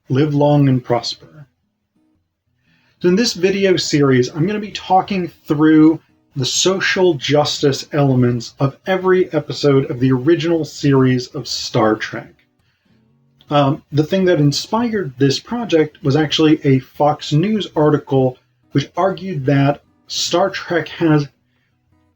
live long and prosper. So in this video series, I'm going to be talking through the social justice elements of every episode of the original series of Star Trek. The thing that inspired this project was actually a Fox News article which argued that Star Trek has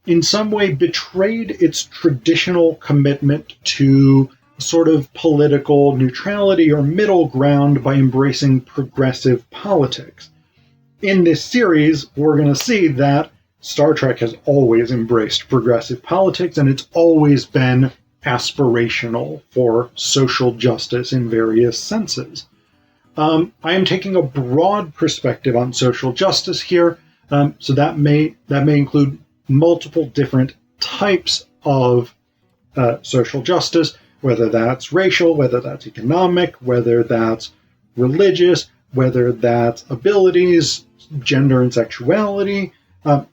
in some way betrayed its traditional commitment to sort of political neutrality or middle ground by embracing progressive politics. In this series, we're going to see that Star Trek has always embraced progressive politics, and it's always been aspirational for social justice in various senses. I am taking a broad perspective on social justice here, so that may include multiple different types of social justice, whether that's racial, whether that's economic, whether that's religious, whether that's abilities, gender and sexuality,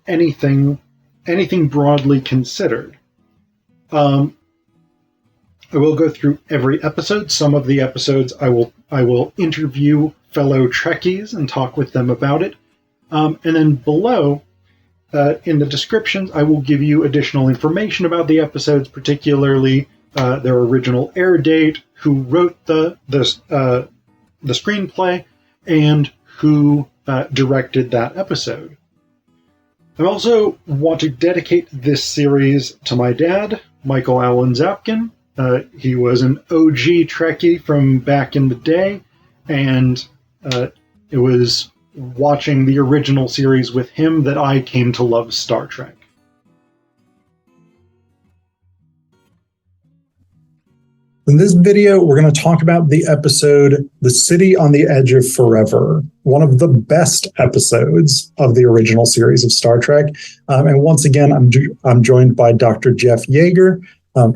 anything broadly considered. I will go through every episode. Some of the episodes I will interview fellow Trekkies and talk with them about it. And then below, in the descriptions, I will give you additional information about the episodes, particularly their original air date, who wrote the screenplay, and who directed that episode. I also want to dedicate this series to my dad, Michael Allen Zapkin. He was an OG Trekkie from back in the day, and it was watching the original series with him that I came to love Star Trek. In this video, we're going to talk about the episode The City on the Edge of Forever, one of the best episodes of the original series of Star Trek. And once again, I'm joined by Dr. Jeff Yeager.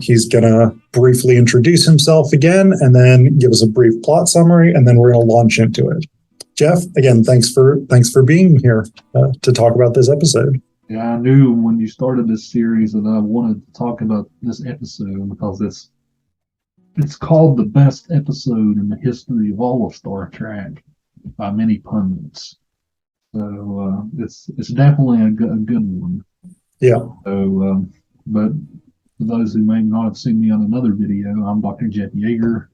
He's going to briefly introduce himself again and then give us a brief plot summary, and then we're going to launch into it. Jeff, again, thanks for being here to talk about this episode. Yeah, I knew when you started this series that I wanted to talk about this episode because it's called the best episode in the history of all of Star Trek by many pundits. So it's definitely a good one. Yeah. So, but for those who may not have seen me on another video, I'm Dr. Jeff Yeager.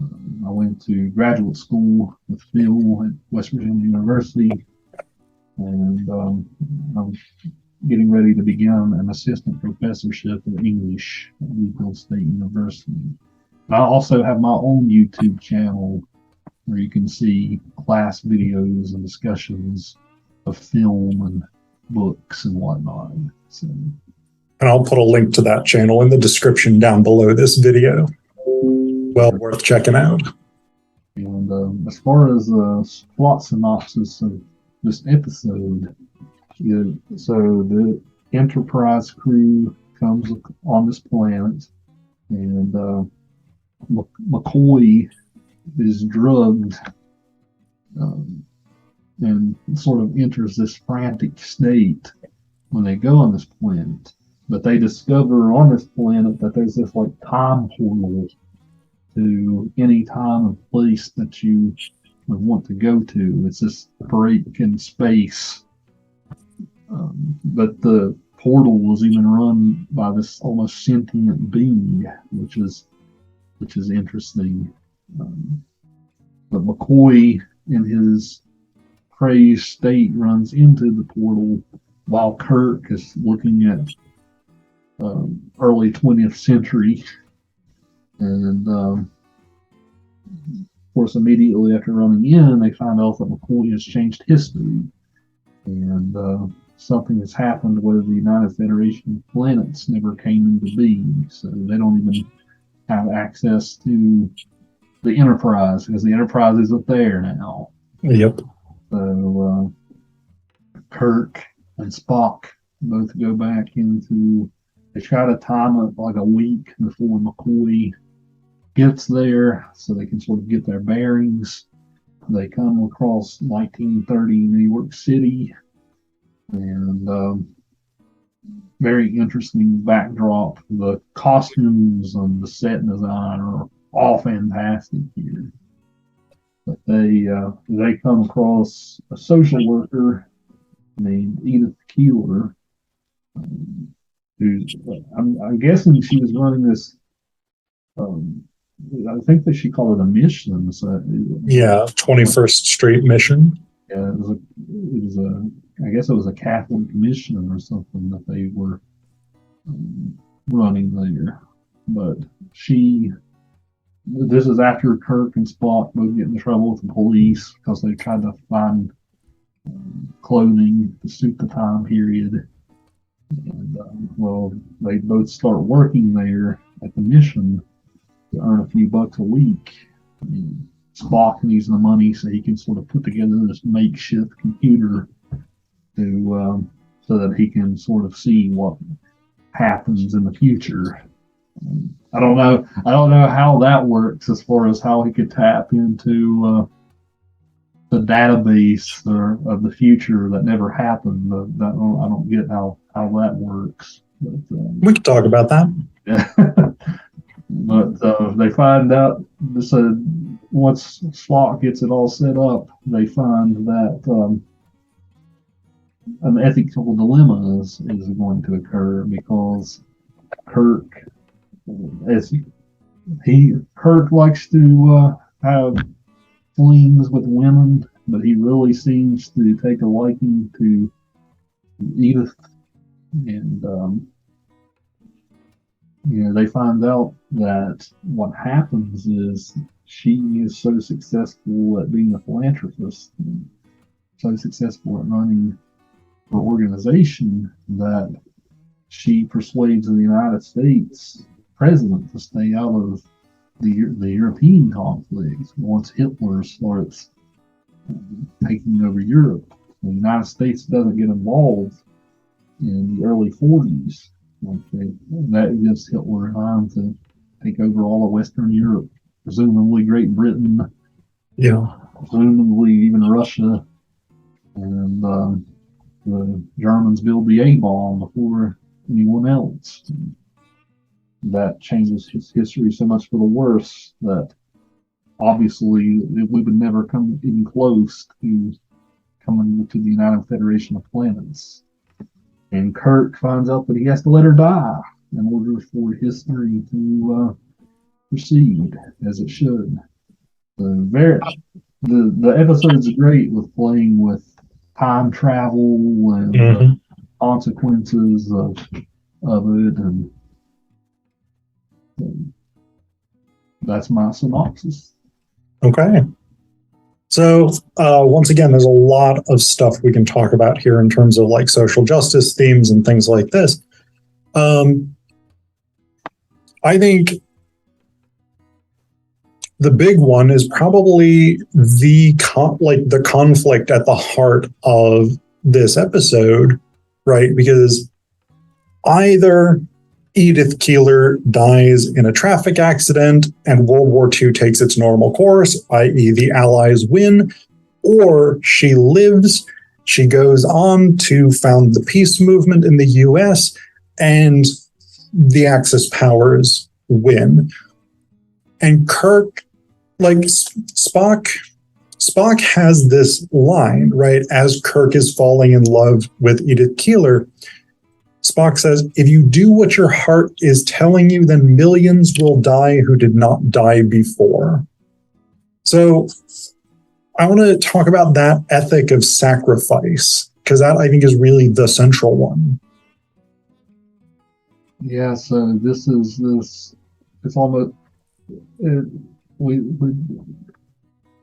I went to graduate school with Phil at West Virginia University, and I'm getting ready to begin an assistant professorship in English at Louisville State University. I also have my own YouTube channel where you can see class videos and discussions of film and books and whatnot. So, and I'll put a link to that channel in the description down below this video. Well worth checking out. And as far as the plot synopsis of this episode, so the Enterprise crew comes on this planet, and McCoy is drugged and sort of enters this frantic state when they go on this planet. But they discover on this planet that there's this like time portal to any time and place that you would want to go to. It's this break in space. But the portal was even run by this almost sentient being, which is interesting. But McCoy, in his crazed state, runs into the portal while Kirk is looking at early 20th century. And of course, immediately after running in, they find out that McCoy has changed history. And something has happened where the United Federation of Planets never came into being. So they don't even have access to the Enterprise because the Enterprise isn't there now. Yep. So Kirk and Spock both go back into. They try to time it like a week before McCoy gets there so they can sort of get their bearings. They come across 1930 New York City, and very interesting backdrop. The costumes and the set design are all fantastic here. But they come across a social worker named Edith Keeler, who's I'm guessing she was running this. I think that she called it a mission. So Yeah, 21st Street mission. yeah, it was a I guess it was a Catholic mission or something that they were running there. But this is after Kirk and Spock both get in trouble with the police because they tried to find clothing to suit the time period. And, they both start working there at the mission to earn a few bucks a week. I mean, Spock needs the money so he can sort of put together this makeshift computer so that he can sort of see what happens in the future. I don't know how that works as far as how he could tap into the database of the future that never happened. I don't get how that works. But, we could talk about that. Yeah. But they find out. So once Spock gets it all set up, they find that an ethical dilemma is going to occur because Kirk likes to have flings with women, but he really seems to take a liking to Edith, and they find out that what happens is she is so successful at being a philanthropist, and so successful at running her organization that she persuades the United States president to stay out of the European conflict once Hitler starts taking over Europe. The United States doesn't get involved in the early 40s. That gives Hitler time to take over all of Western Europe, presumably Great Britain, presumably even Russia, and the Germans build the A-bomb before anyone else. That changes his history so much for the worse that obviously we would never come even close to coming to the United Federation of Planets. And Kirk finds out that he has to let her die in order for history to proceed as it should. The episode's great with playing with time travel and consequences of it, and that's my synopsis. Okay. So once again, there's a lot of stuff we can talk about here in terms of like social justice themes and things like this. I think the big one is probably the conflict at the heart of this episode, right? Because either Edith Keeler dies in a traffic accident and World War II takes its normal course, i.e. the Allies win, or she lives, she goes on to found the peace movement in the US, and the Axis powers win. And Kirk, like Spock has this line, right? As Kirk is falling in love with Edith Keeler, Spock says, if you do what your heart is telling you, then millions will die who did not die before. So I want to talk about that ethic of sacrifice, because that I think is really the central one. Yeah, so it's almost,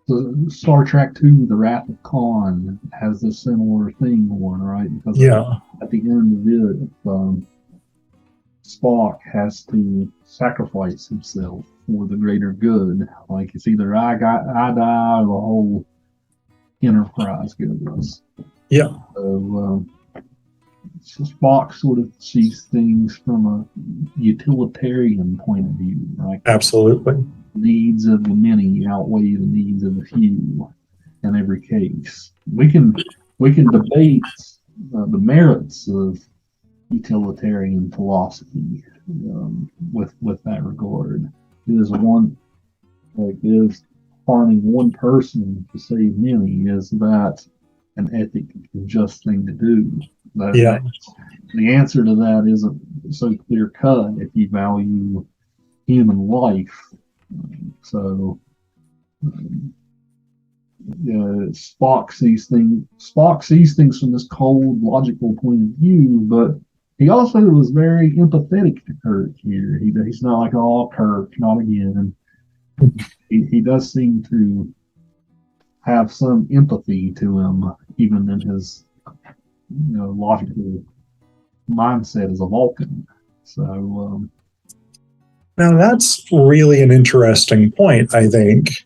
the Star Trek II, The Wrath of Khan, has a similar thing going, right? Because at the end of it, Spock has to sacrifice himself for the greater good. Like, it's either I die or the whole Enterprise goes. Yeah. So Spock sort of sees things from a utilitarian point of view, right? Absolutely. Needs of the many outweigh the needs of the few in every case. We can debate the merits of utilitarian philosophy with that regard. It is one, like, harming one person to save many, is that an ethic just thing to do? The answer to that isn't so clear cut if you value human life. So, Spock sees things from this cold, logical point of view, but he also was very empathetic to Kirk here. He's not like, oh, Kirk, not again. He does seem to have some empathy to him, even in his logical mindset as a Vulcan. So now that's really an interesting point, I think.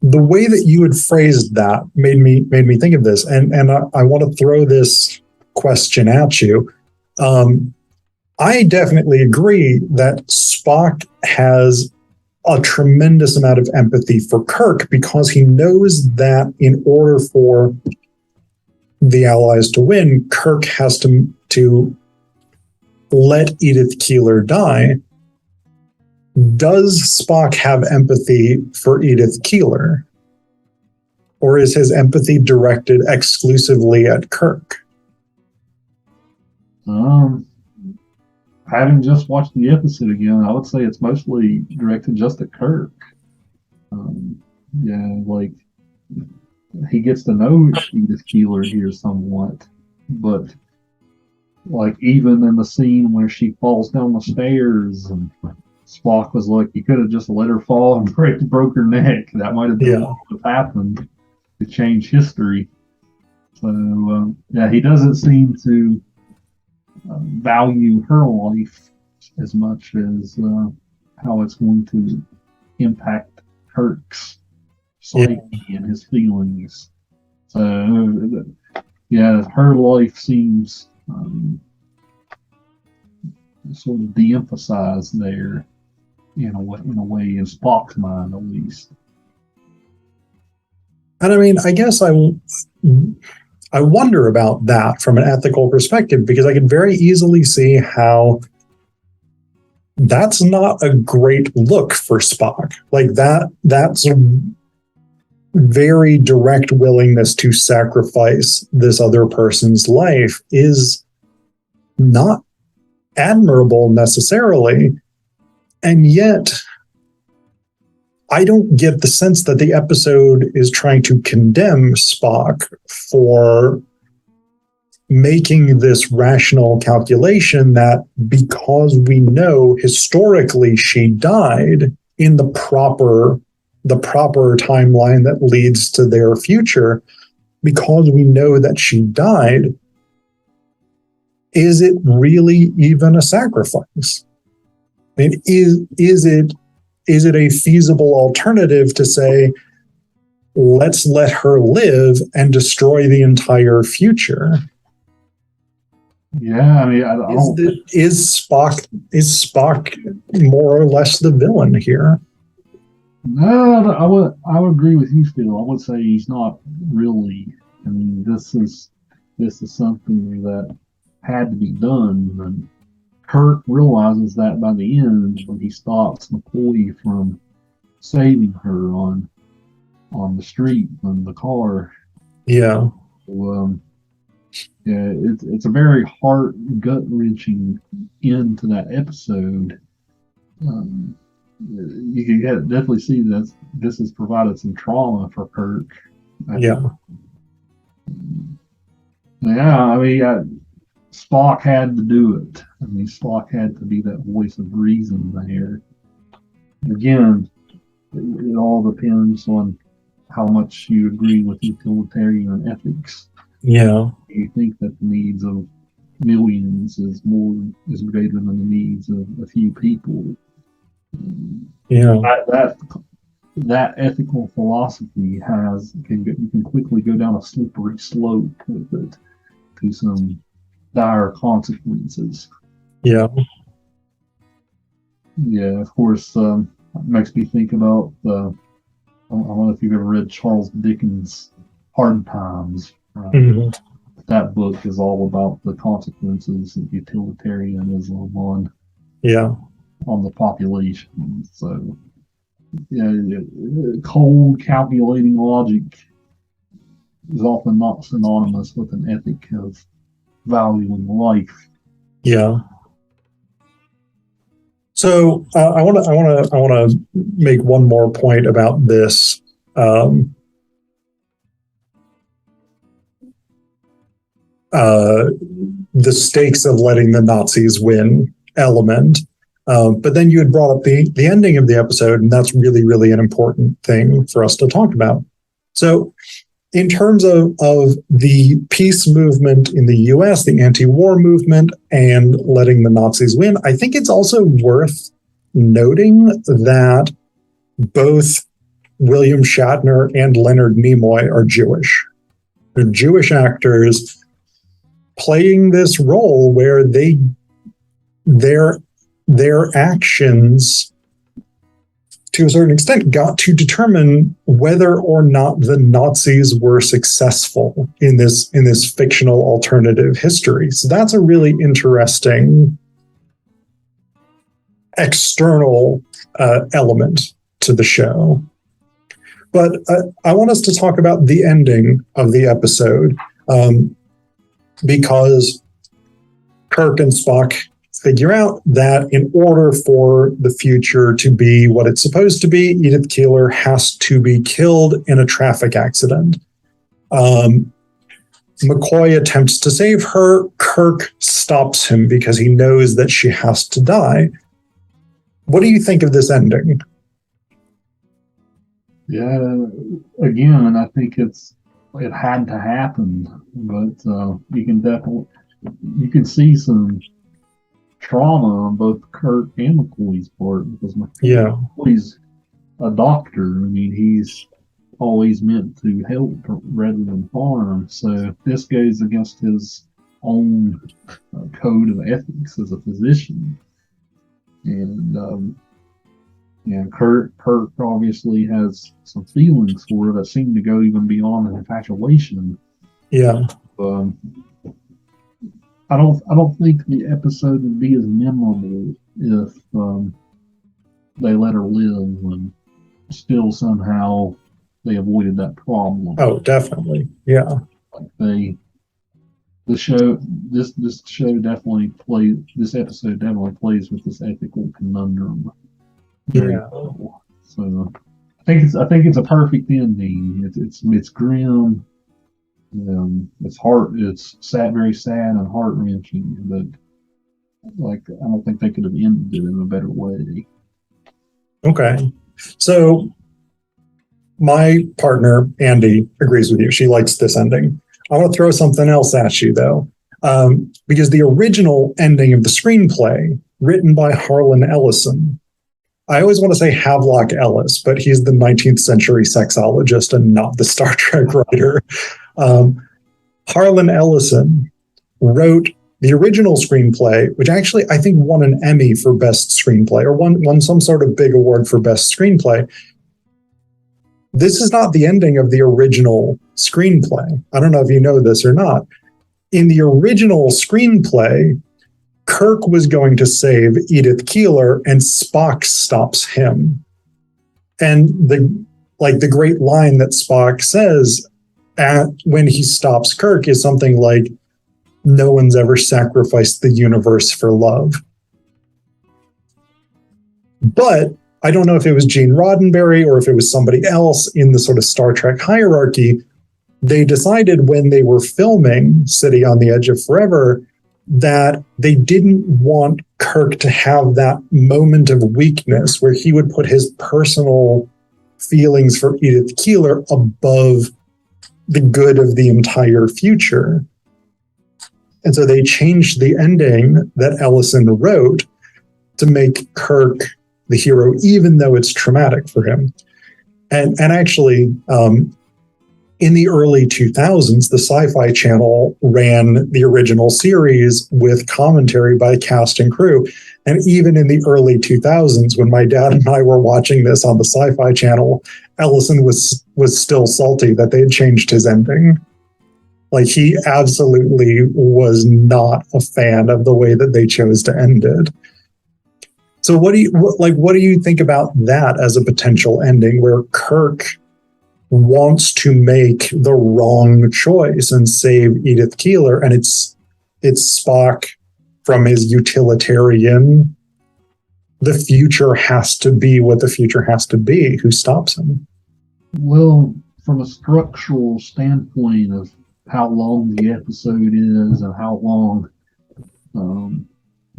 The way that you had phrased that made me think of this, and I want to throw this question at you. I definitely agree that Spock has a tremendous amount of empathy for Kirk because he knows that in order for the Allies to win, Kirk has to let Edith Keeler die. Does Spock have empathy for Edith Keeler? Or is his empathy directed exclusively at Kirk? Having just watched the episode again, I would say it's mostly directed just at Kirk. He gets to know Edith Keeler here somewhat, but even in the scene where she falls down the stairs, and Spock was like, "You could have just let her fall and broke her neck. That might have been what would have happened to change history." So he doesn't seem to value her life as much as how it's going to impact Kirk's psyche and his feelings. So her life seems sort of de-emphasized there in a way, in Spock's mind at least. And I mean, I guess I wonder about that from an ethical perspective, because I can very easily see how that's not a great look for Spock. That's a very direct willingness to sacrifice this other person's life is not admirable necessarily. And yet, I don't get the sense that the episode is trying to condemn Spock for making this rational calculation that because we know historically she died in the proper timeline that leads to their future, because we know that she died, is it really even a sacrifice? I mean, is it a feasible alternative to say, let's let her live and destroy the entire future? Yeah, I mean, is Spock more or less the villain here? No, I would agree with you, Phil. I would say he's not really. I mean, this is something that had to be done, and Kirk realizes that by the end when he stops McCoy from saving her on the street in the car. Yeah. So, it's a very gut-wrenching end to that episode. You can definitely see that this has provided some trauma for Kirk. Yeah. I mean, Spock had to do it. I mean, Spock had to be that voice of reason there. Again, it all depends on how much you agree with utilitarian ethics. Yeah. You think that the needs of millions is greater than the needs of a few people. Yeah. That ethical philosophy you can quickly go down a slippery slope with it to some dire consequences. Yeah. Yeah, of course, it makes me think about I don't know if you've ever read Charles Dickens' Hard Times. Right? Mm-hmm. That book is all about the consequences of utilitarianism on Yeah. on the population. So, cold calculating logic is often not synonymous with an ethic of valuing life. Yeah. So I want to make one more point about this. The stakes of letting the Nazis win element. But then you had brought up the ending of the episode, and that's really, really an important thing for us to talk about. So in terms of the peace movement in the US, the anti-war movement, and letting the Nazis win, I think it's also worth noting that both William Shatner and Leonard Nimoy are Jewish. They're Jewish actors playing this role where their actions, to a certain extent, got to determine whether or not the Nazis were successful in this fictional alternative history. So that's a really interesting external element to the show. But I want us to talk about the ending of the episode, because Kirk and Spock figure out that in order for the future to be what it's supposed to be, Edith Keeler has to be killed in a traffic accident. McCoy attempts to save her. Kirk stops him because he knows that she has to die. What do you think of this ending? Yeah, again, I think it had to happen, but you can see some trauma on both Kirk and McCoy's part, because McCoy's a doctor. I mean, he's always meant to help rather than harm. So this goes against his own code of ethics as a physician. And Kirk obviously has some feelings for her that seem to go even beyond an infatuation. Yeah. I don't think the episode would be as memorable if they let her live and still somehow they avoided that problem. Oh, definitely. Yeah. Like this episode definitely plays with this ethical conundrum. Yeah. Well. So I think it's a perfect ending. It's grim. It's sad, very sad and heart wrenching. But I don't think they could have ended it in a better way. Okay, so my partner Andy agrees with you. She likes this ending. I want to throw something else at you though, because the original ending of the screenplay, written by Harlan Ellison. I always want to say Havelock Ellis, but he's the 19th century sexologist and not the Star Trek writer. Harlan Ellison wrote the original screenplay, which actually I think won an Emmy for best screenplay, or won some sort of big award for best screenplay. This is not the ending of the original screenplay. I don't know if you know this or not. In the original screenplay, Kirk was going to save Edith Keeler, and Spock stops him. And the great line that Spock says when he stops Kirk is something like, "No one's ever sacrificed the universe for love." But I don't know if it was Gene Roddenberry or if it was somebody else in the sort of Star Trek hierarchy. They decided when they were filming City on the Edge of Forever that they didn't want Kirk to have that moment of weakness where he would put his personal feelings for Edith Keeler above the good of the entire future. And so they changed the ending that Ellison wrote to make Kirk the hero, even though it's traumatic for him. And actually, in the early 2000s, the Sci-Fi Channel ran the original series with commentary by cast and crew. And even in the early 2000s, when my dad and I were watching this on the Sci-Fi Channel, Ellison was still salty that they had changed his ending. Like, he absolutely was not a fan of the way that they chose to end it. So what do you think about that as a potential ending where Kirk wants to make the wrong choice and save Edith Keeler, and it's Spock from his utilitarian, the future has to be what the future has to be, who stops him? Well, from a structural standpoint of how long the episode is and how long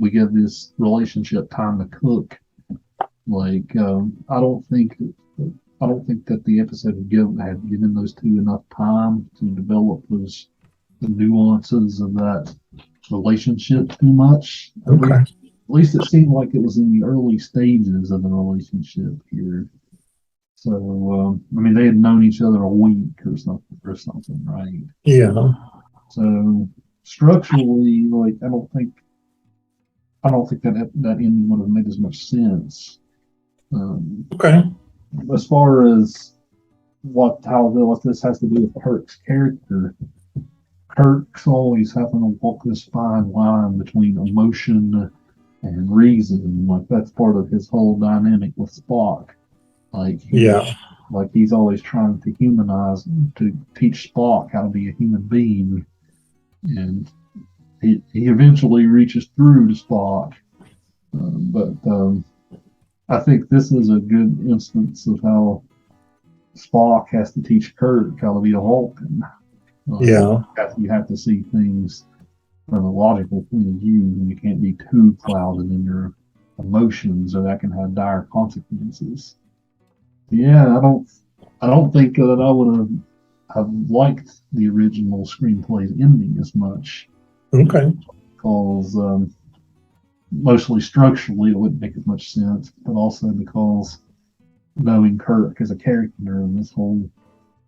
we give this relationship time to cook, like I don't think that the episode had given those two enough time to develop the nuances of that relationship too much. Okay. At least it seemed like it was in the early stages of the relationship here. So, I mean, they had known each other a week or something, right? Yeah. So structurally, like, I don't think that ending would have made as much sense. Okay. As far as what this has to do with Kirk's character, Kirk's always having to walk this fine line between emotion and reason. Like, that's part of his whole dynamic with Spock. Like, he's always trying to humanize, to teach Spock how to be a human being, and he eventually reaches through to Spock. But I think this is a good instance of how Spock has to teach Kirk how to be a Vulcan. You have to see things from a logical point of view, and you can't be too clouded in your emotions, or that can have dire consequences. Yeah, I don't think that I would have liked the original screenplay's ending as much. Okay. Because mostly structurally it wouldn't make as much sense, but also because knowing Kirk as a character and this whole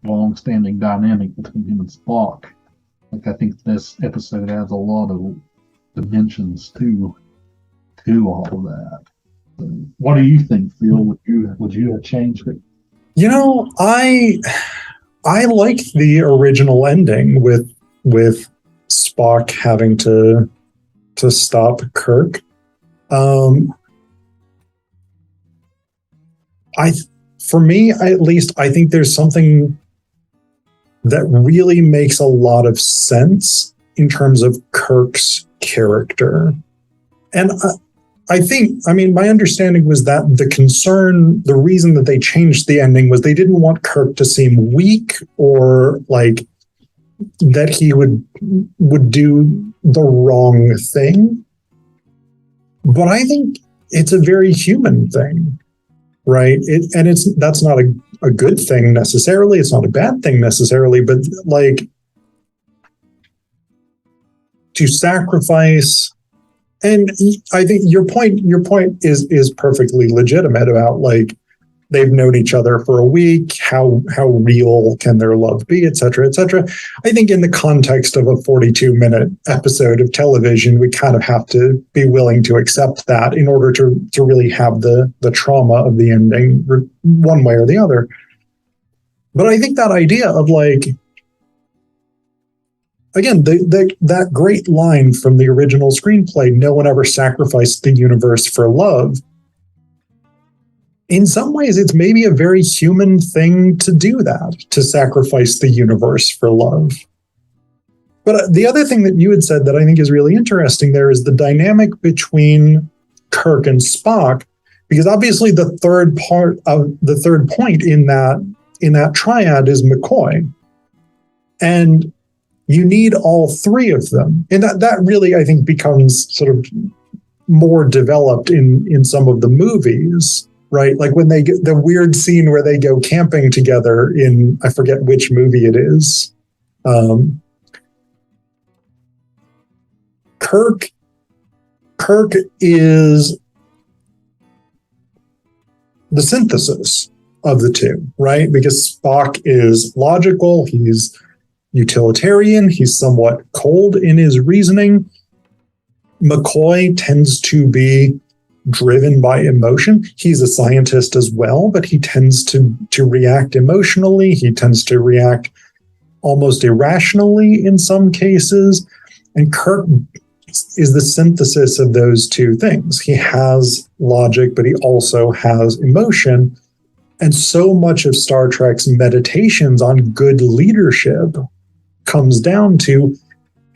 long-standing dynamic between him and Spock, like, I think this episode adds a lot of dimensions to all of that. So, what do you think, Phil? Would you have changed it? You know, I liked the original ending with Spock having to stop Kirk. For me, at least, I think there's something that really makes a lot of sense in terms of Kirk's character. And my understanding was that the reason that they changed the ending was they didn't want Kirk to seem weak, or like that he would do the wrong thing. But I think it's a very human thing, right? That's not a good thing necessarily. It's not a bad thing necessarily, but like, to sacrifice. And I think your point is perfectly legitimate about, like, they've known each other for a week. How real can their love be, et cetera, et cetera. I think in the context of a 42-minute episode of television, we kind of have to be willing to accept that in order to really have the trauma of the ending one way or the other. But I think that idea of, like, again, that great line from the original screenplay, no one ever sacrificed the universe for love. In some ways, it's maybe a very human thing to do that, to sacrifice the universe for love. But the other thing that you had said that I think is really interesting there is the dynamic between Kirk and Spock, because obviously the third point in that triad is McCoy. And you need all three of them. And that really, I think, becomes sort of more developed in some of the movies, right? Like when they get the weird scene where they go camping together in, I forget which movie it is. Kirk is the synthesis of the two, right? Because Spock is logical, he's utilitarian, he's somewhat cold in his reasoning. McCoy tends to be driven by emotion. He's a scientist as well, but he tends to react emotionally. He tends to react almost irrationally in some cases. And Kirk is the synthesis of those two things. He has logic, but he also has emotion. And so much of Star Trek's meditations on good leadership comes down to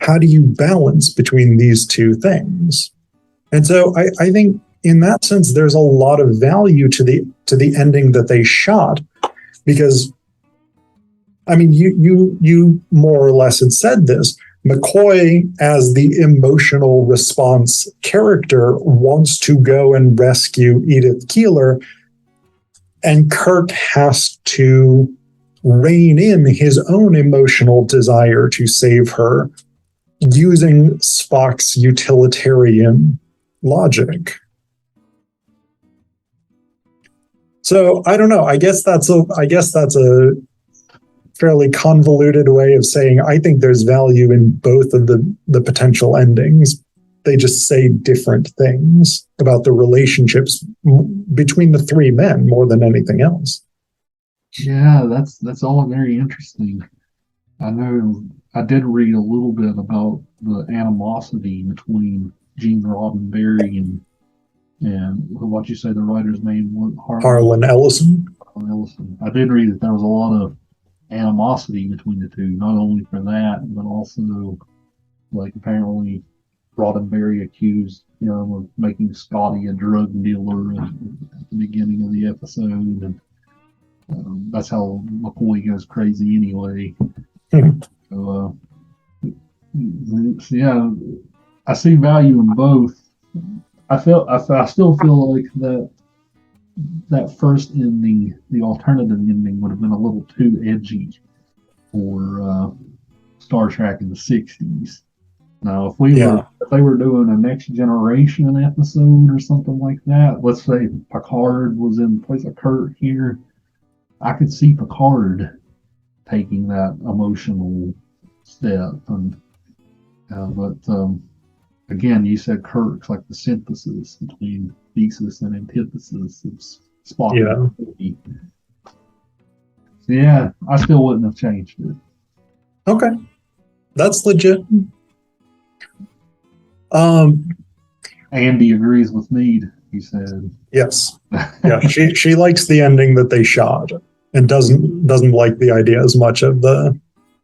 how do you balance between these two things? And so I think in that sense, there's a lot of value to the ending that they shot, because I mean, you more or less had said this. McCoy, as the emotional response character, wants to go and rescue Edith Keeler, and Kirk has to rein in his own emotional desire to save her using Spock's utilitarian logic. So I don't know. I guess that's a fairly convoluted way of saying I think there's value in both of the potential endings. They just say different things about the relationships between the three men more than anything else. Yeah, that's all very interesting. I know I did read a little bit about the animosity between Gene Roddenberry and what you say the writer's name was, Harlan Ellison. Ellison. I did read that there was a lot of animosity between the two, not only for that, but also like apparently Roddenberry accused him of making Scotty a drug dealer at the beginning of the episode, and that's how McCoy goes crazy anyway. So, yeah, I see value in both. I still feel like that first ending, the alternative ending, would have been a little too edgy for Star Trek in the '60s. Now, if they were doing a Next Generation episode or something like that, let's say Picard was in place of Kirk here, I could see Picard taking that emotional step, but again, you said Kirk's like the synthesis between thesis and antithesis of Spock. Yeah. So yeah, I still wouldn't have changed it. Okay, that's legit. Andy agrees with me, he said. Yes. Yeah, she likes the ending that they shot and doesn't like the idea as much of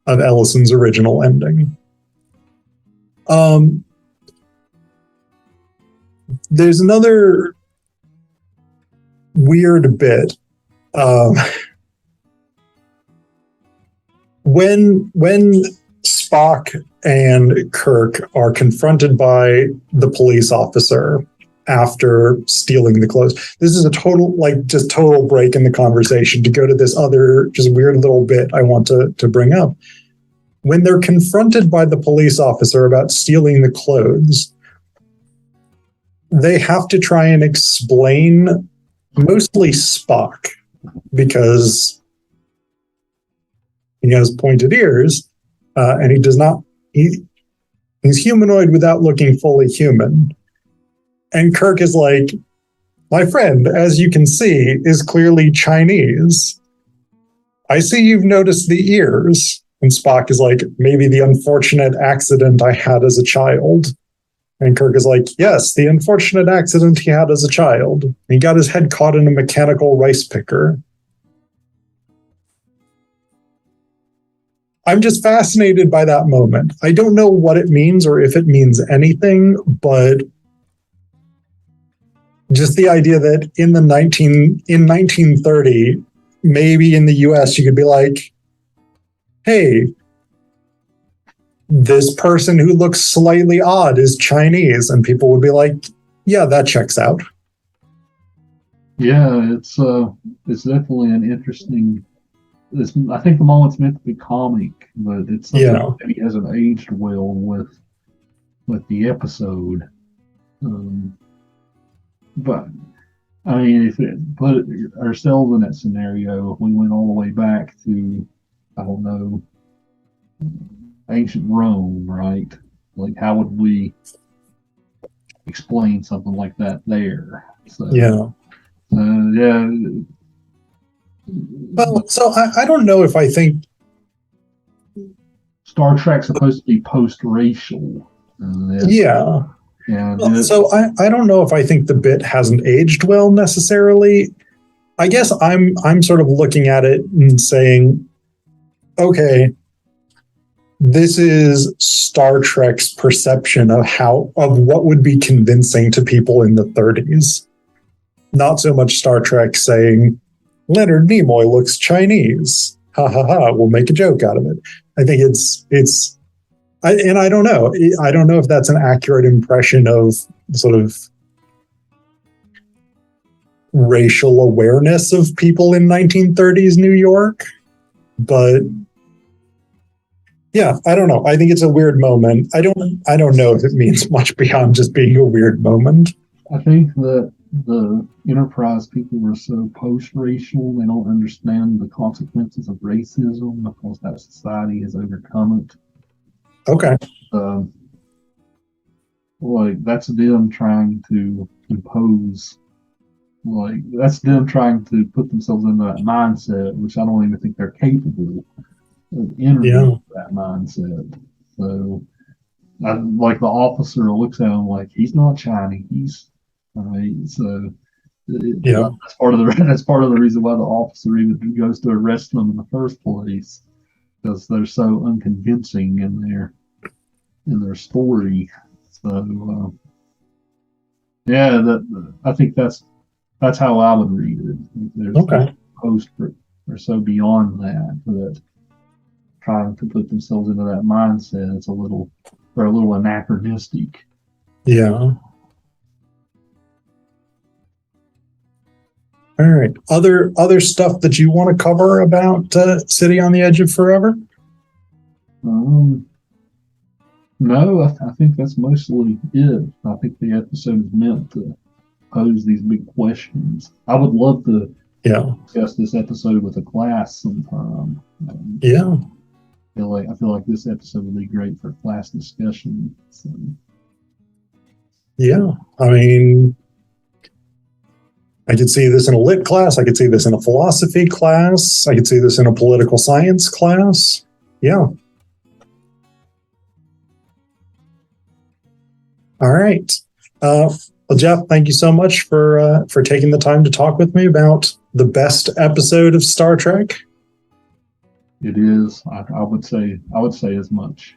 Ellison's original ending. There's another weird bit. When Spock and Kirk are confronted by the police officer after stealing the clothes, this is a total break in the conversation to go to this other just weird little bit I want to bring up. When they're confronted by the police officer about stealing the clothes, they have to try and explain, mostly Spock, because he has pointed ears, and he's humanoid without looking fully human. And Kirk is like, my friend, as you can see, is clearly Chinese. I see you've noticed the ears. And Spock is like, maybe the unfortunate accident I had as a child. And Kirk is like, yes, the unfortunate accident he had as a child. He got his head caught in a mechanical rice picker. I'm just fascinated by that moment. I don't know what it means or if it means anything, but just the idea that in 1930, maybe in the US, you could be like, hey, this person who looks slightly odd is Chinese, and people would be like, yeah, that checks out. Yeah, it's definitely an interesting. I think the moment's meant to be comic, but it's something that maybe hasn't aged well with the episode. But I mean, if it put ourselves in that scenario, if we went all the way back to, I don't know, ancient Rome, right? Like, how would we explain something like that there? So, yeah. Well, so I don't know if I think Star Trek's supposed to be post-racial. Yeah. And So I don't know if I think the bit hasn't aged well necessarily. I guess I'm sort of looking at it and saying, okay, this is Star Trek's perception of what would be convincing to people in the 30s. Not so much Star Trek saying Leonard Nimoy looks Chinese. Ha ha ha. We'll make a joke out of it. I think and I don't know. I don't know if that's an accurate impression of sort of racial awareness of people in 1930s New York, but yeah, I don't know. I think it's a weird moment. I don't know if it means much beyond just being a weird moment. I think that the Enterprise people were so post-racial, they don't understand the consequences of racism because that society has overcome it. Okay. Like, that's them trying to impose, like, that's them trying to put themselves into that mindset, which I don't even think they're capable of entering that mindset. So, like, the officer looks at him like, he's not Chinese. Right? So, that's part of the reason why the officer even goes to arrest them in the first place, because they're so unconvincing in their story. So I think that's how I would read it. There's post or so beyond that trying to put themselves into that mindset it's a little anachronistic. Yeah. All right. Other stuff that you want to cover about City on the Edge of Forever? No, I think that's mostly it. I think the episode is meant to pose these big questions. I would love to discuss this episode with a class sometime. I feel like this episode would be great for class discussion. So. Yeah, I mean, I could see this in a lit class. I could see this in a philosophy class. I could see this in a political science class. Yeah. All right. Well, Jeff, thank you so much for taking the time to talk with me about the best episode of Star Trek. It is. I would say as much.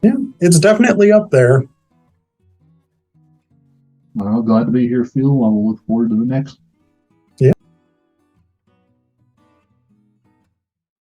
Yeah, it's definitely up there. Well, glad to be here, Phil. I will look forward to the next one.